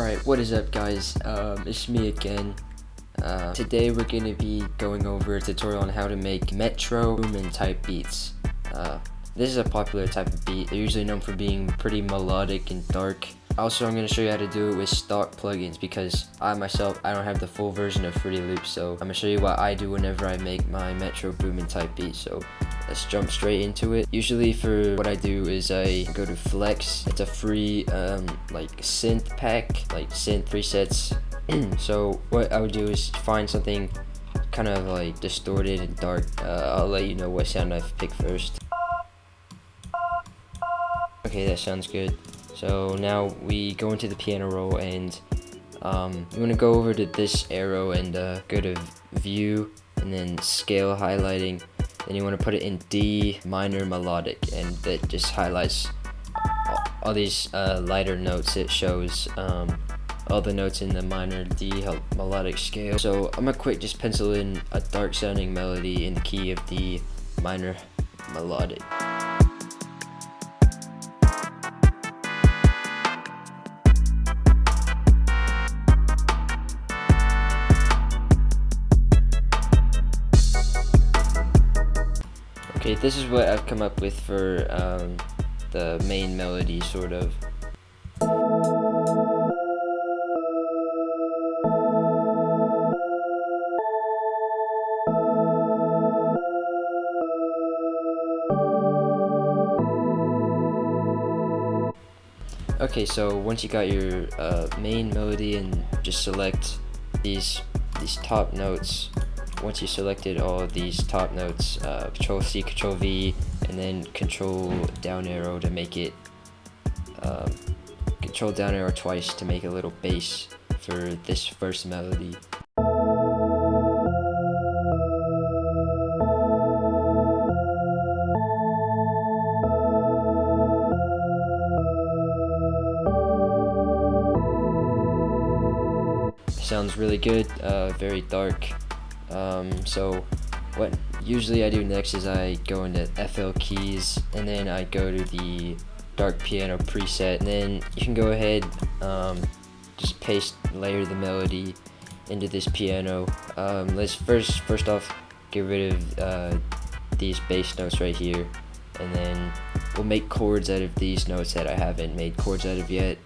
Alright, what is up guys? It's me again. Today we're going to be going over a tutorial on how to make Metro BOOMIN type beats. This is a popular type of beat. They're usually known for being pretty melodic and dark. Also, I'm going to show you how to do it with stock plugins because I myself, I don't have the full version of Fruity Loops, so I'm going to show you what I do whenever I make my Metro BOOMIN type beat. So let's jump straight into it. Usually for what I do is I go to Flex. It's a free like synth pack, like synth presets. So what I would do is find something kind of like distorted and dark. I'll let you know what sound I've picked first. Okay, that sounds good. So now we go into the piano roll and you want to go over to this arrow and go to view and then scale highlighting. Then you want to put it in D minor melodic, and that just highlights all these lighter notes. It shows all the notes in the minor D melodic scale. So I'm gonna quick just pencil in a dark sounding melody in the key of D minor melodic. Okay, this is what I've come up with for the main melody, sort of. Okay, so once you got your main melody, and just select these top notes. Once you selected all of these top notes, Control C, Control V, and then Control down arrow to make it, Control down arrow twice to make a little bass for this first melody. Sounds really good, very dark. So what usually I do next is I go into FL keys, and then I go to the dark piano preset, and then you can go ahead, just layer the melody into this piano. Let's first off get rid of these bass notes right here, and then we'll make chords out of these notes that I haven't made chords out of yet.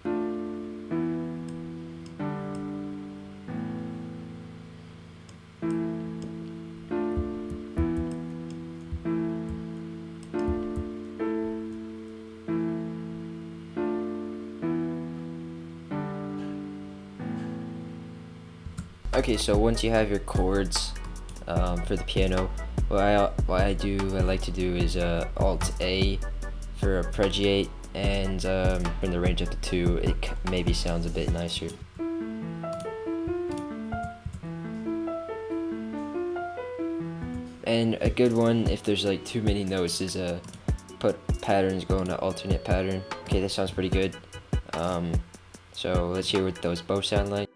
Okay, so once you have your chords for the piano, what I like to do is Alt A for arpeggiate, and from the range up to 2, it maybe sounds a bit nicer. And a good one, if there's like too many notes, is put patterns, go into alternate pattern. Okay, that sounds pretty good. So let's hear what those both sound like.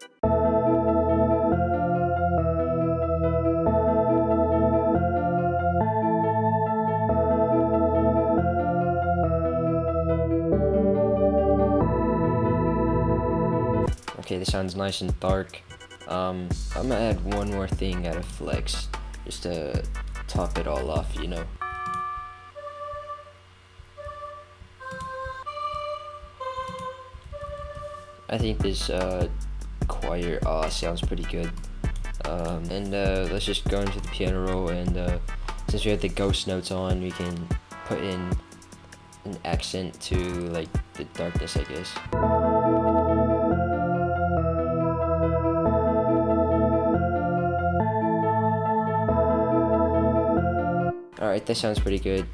Okay, this sounds nice and dark. I'm gonna add one more thing out of Flex, just to top it all off, you know. I think this choir sounds pretty good. And let's just go into the piano roll, and since we have the ghost notes on, we can put in an accent to like the darkness, I guess. Alright, that sounds pretty good.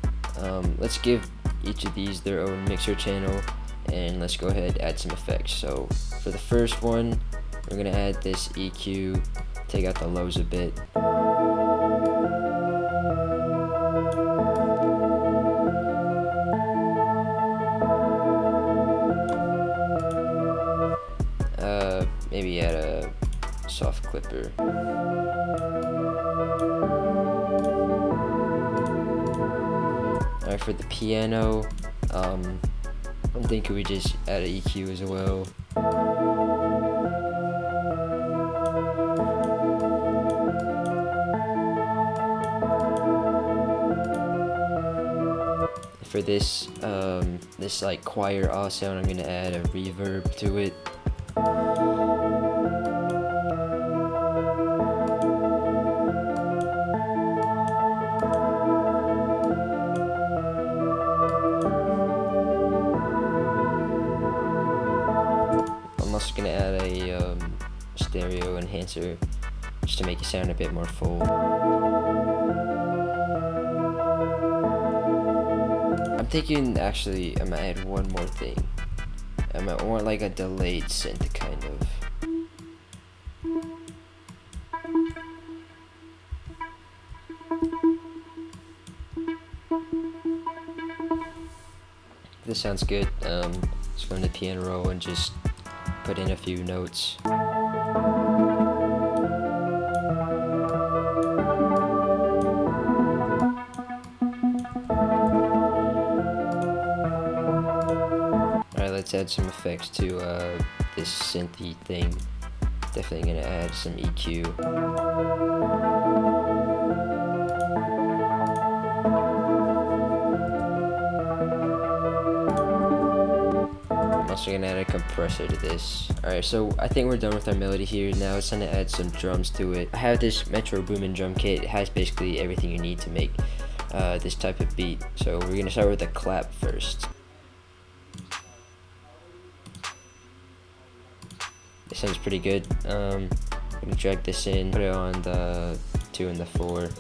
Let's give each of these their own mixer channel, and let's go ahead and add some effects. So for the first one, we're gonna add this EQ, take out the lows a bit. Maybe add a soft clipper. Alright, for the piano, I'm thinking we just add an EQ as well. For this this like choir ah sound, I'm gonna add a reverb to it. I'm also gonna add a stereo enhancer just to make it sound a bit more full. I'm thinking actually I might add one more thing. I might want like a delayed synth kind of. This sounds good. Let's go into piano roll and just put in a few notes. Alright, let's add some effects to this synthy thing. Definitely gonna add some EQ. I'm also gonna add a compressor to this. Alright, so I think we're done with our melody here. Now it's time to add some drums to it. I have this Metro BOOMIN drum kit. It has basically everything you need to make this type of beat. So we're gonna start with a clap first. It sounds pretty good. I'm gonna drag this in, put it on the 2 and the 4.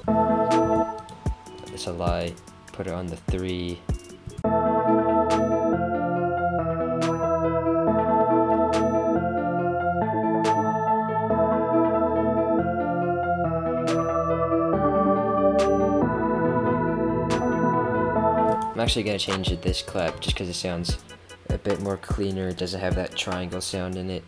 It's a lie. Put it on the 3. I'm actually gonna change this clap just because it sounds a bit more cleaner. It doesn't have that triangle sound in it.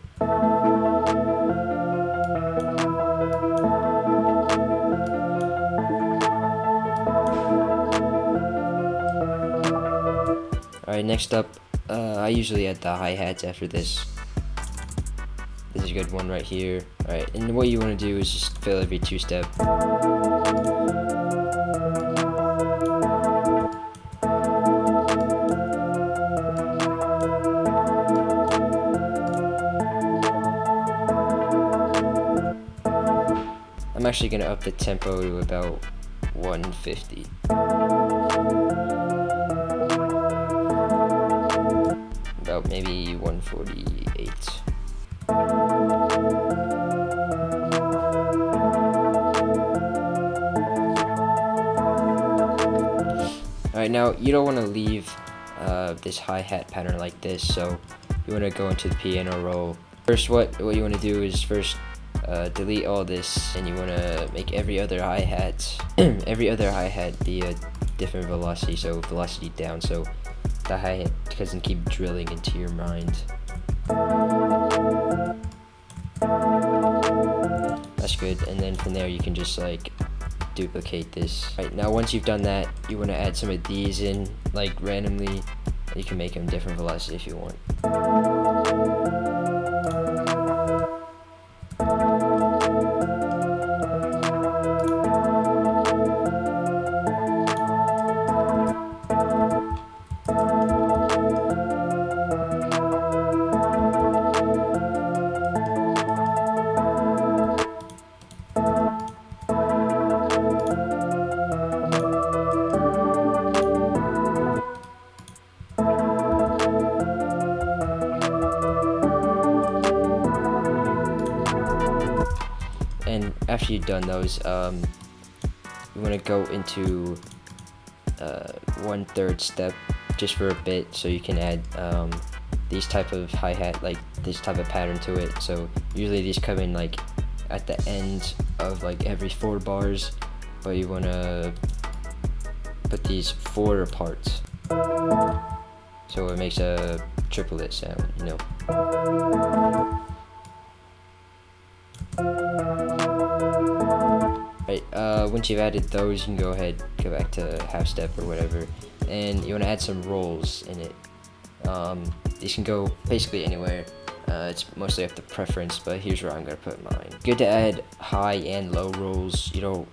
Alright, next up, I usually add the hi-hats after this. This is a good one right here. Alright, and what you want to do is just fill every 2-step. I'm actually going to up the tempo to about 150. About maybe 148. Alright, now you don't want to leave this hi-hat pattern like this, so you want to go into the piano roll. First, what you want to do is first delete all this, and you want to make every other hi-hat be a different velocity, so velocity down, so the hi-hat doesn't keep drilling into your mind. That's good, and then from there you can just like duplicate this. Right, now once you've done that, you want to add some of these in like randomly. You can make them different velocity if you want. And after you've done those, you want to go into 1/3 step just for a bit, so you can add these type of hi-hat, like this type of pattern to it. So usually these come in like at the end of like every 4 bars, but you want to put these 4 apart, so it makes a triplet sound, you know. Right, once you've added those, you can go ahead, go back to half step or whatever, and you want to add some rolls in it. These can go basically anywhere. It's mostly up to preference, but here's where I'm gonna put mine. Good to add high and low rolls. You don't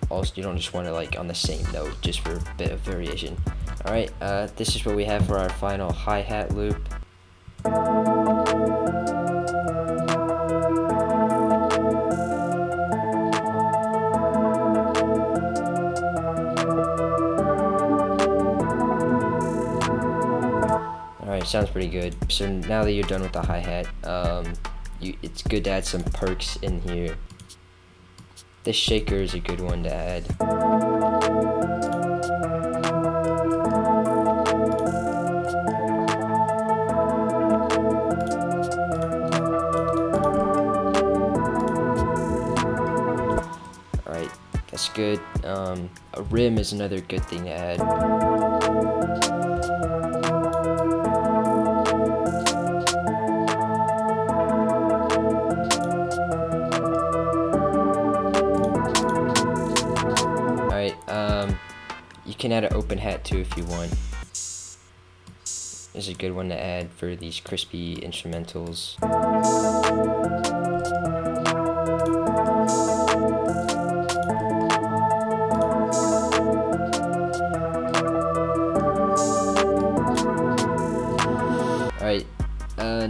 just want to like on the same note, just for a bit of variation. Alright, this is what we have for our final hi-hat loop. Alright, sounds pretty good. So now that you're done with the hi-hat, it's good to add some perks in here. This shaker is a good one to add. Alright, that's good. A rim is another good thing to add. You can add an open hat too if you want. This is a good one to add for these crispy instrumentals. Alright,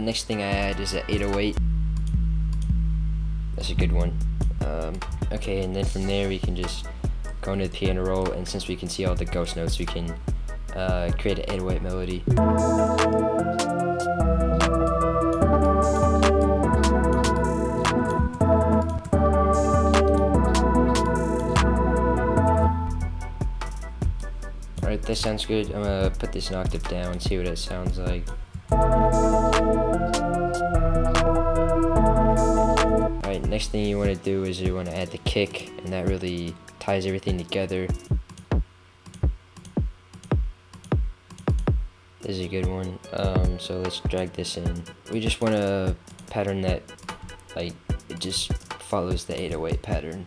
next thing I add is an 808. That's a good one. Okay, and then from there we can just go into the piano roll, and since we can see all the ghost notes, we can create an 808 melody. Alright, that sounds good. I'm gonna put this an octave down and see what it sounds like. Alright, next thing you want to do is you want to add the kick, and that really ties everything together. This is a good one. So let's drag this in. We just want a pattern that, like, it just follows the 808 pattern.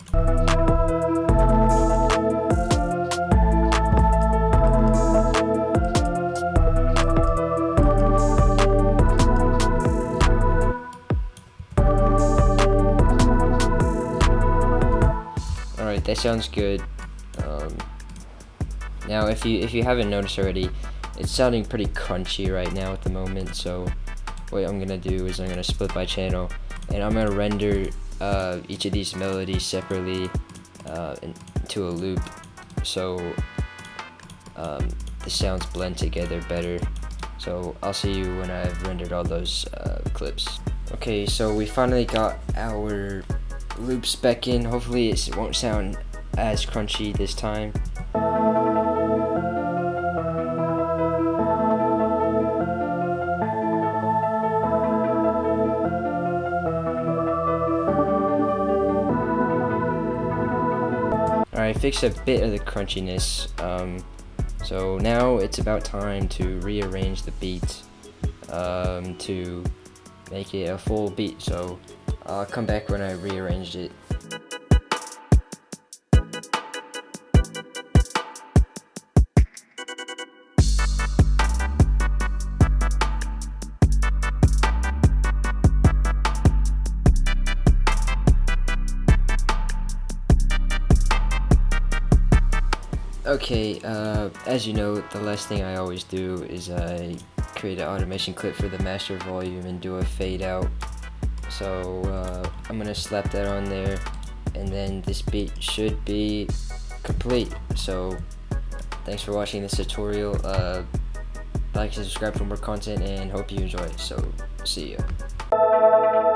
Alright, that sounds good. Now if you haven't noticed already, it's sounding pretty crunchy right now at the moment, so what I'm gonna do is I'm gonna split by channel, and I'm gonna render each of these melodies separately into a loop, so the sounds blend together better. So I'll see you when I've rendered all those clips. Okay, so we finally got our loops back in. Hopefully it won't sound as crunchy this time. Alright, fix a bit of the crunchiness. So now it's about time to rearrange the beat to make it a full beat. So I'll come back when I rearranged it. Okay, as you know, the last thing I always do is I create an automation clip for the master volume and do a fade out. So I'm gonna slap that on there, and then this beat should be complete. So thanks for watching this tutorial. Like and subscribe for more content, and hope you enjoy. So see ya.